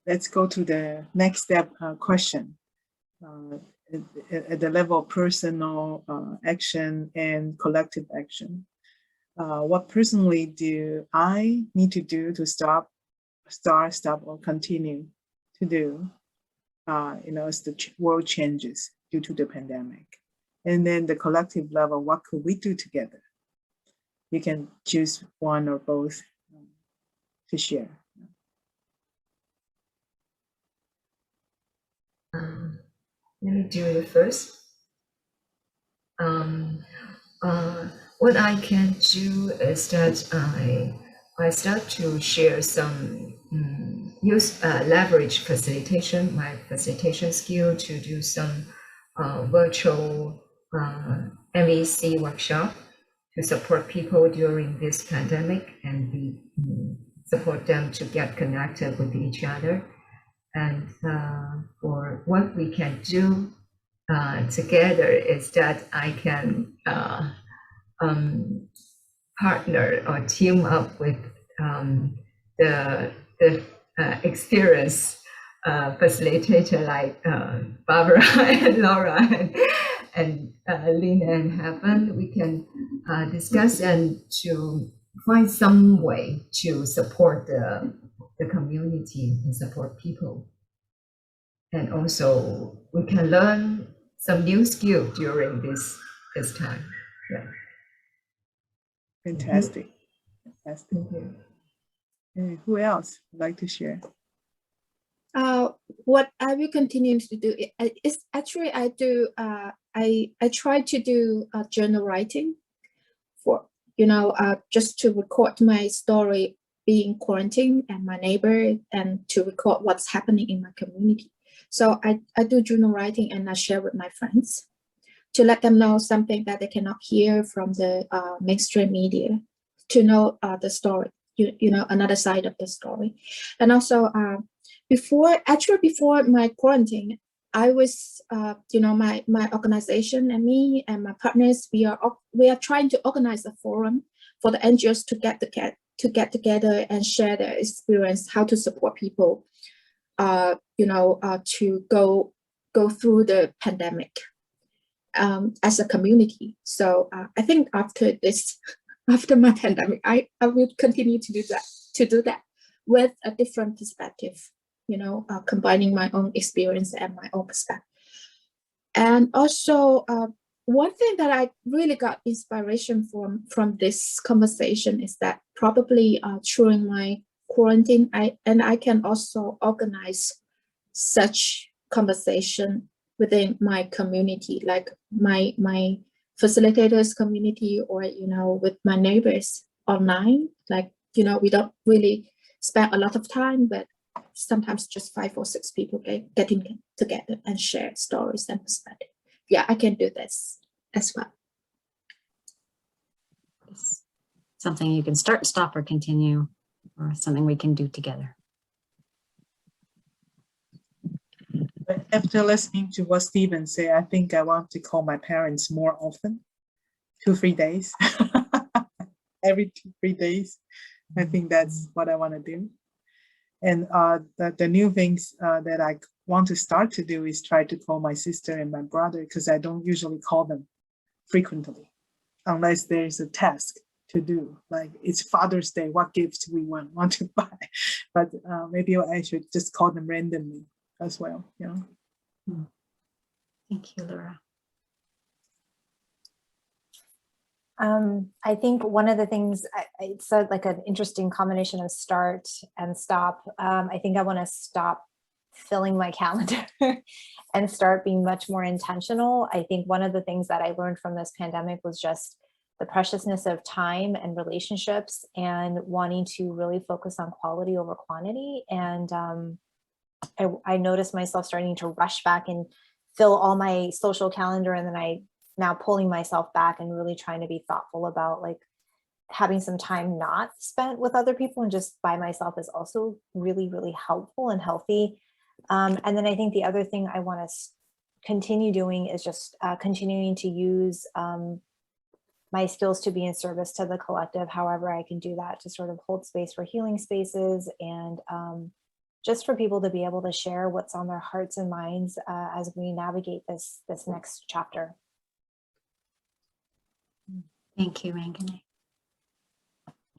let's go to the next step question. At the level of personal action and collective action. What personally do I need to do to stop, or continue to do, as the world changes due to the pandemic? And then the collective level, what could we do together? You can choose one or both to share. Let me do it first. What I can do is that I start to share some leverage facilitation, my facilitation skill to do some virtual MEC workshop to support people during this pandemic and support them to get connected with each other. And for what we can do together is that I can partner or team up with the experienced facilitator like Barbara and Laura and Lynn and Heaven. We can discuss and to find some way to support the community and support people. And also we can learn some new skill during this time. Yeah. Fantastic. Fantastic. Who else would like to share? What I will continue to do is actually I do I try to do journal writing for just to record my story being quarantined and my neighbor, and to record what's happening in my community. So I do journal writing and I share with my friends to let them know something that they cannot hear from the mainstream media, to know the story, another side of the story. And also before my quarantine, I was, my organization and me and my partners, we are trying to organize a forum for the NGOs to get together and share their experience, how to support people, to go through the pandemic as a community. So I think after my pandemic, I will continue to do that with a different perspective, combining my own experience and my own perspective. And also, one thing that I really got inspiration from this conversation is that probably during my quarantine, I can also organize such conversation within my community, like my facilitators community, or with my neighbors online. Like we don't really spend a lot of time, but sometimes just 5 or 6 people getting together and share stories and perspective. Yeah, I can do this as well. It's something you can start, stop, or continue, or something we can do together. After listening to what Stephen said, I think I want to call my parents more often, 2-3 days, every 2-3 days. I think that's what I want to do. And the new things that I want to start to do is try to call my sister and my brother, because I don't usually call them frequently, unless there's a task to do, like it's Father's Day, what gifts we want to buy. But maybe I should just call them randomly as well. Thank you, Laura. I think one of the things, it's like an interesting combination of start and stop. I think I want to stop filling my calendar and start being much more intentional. I think one of the things that I learned from this pandemic was just the preciousness of time and relationships, and wanting to really focus on quality over quantity. And I noticed myself starting to rush back and fill all my social calendar, and then now pulling myself back and really trying to be thoughtful about like having some time not spent with other people and just by myself is also really, really helpful and healthy. And then I think the other thing I want to continue doing is just continuing to use my skills to be in service to the collective, however I can do that, to sort of hold space for healing spaces and just for people to be able to share what's on their hearts and minds as we navigate this next chapter. Thank you, Mangane.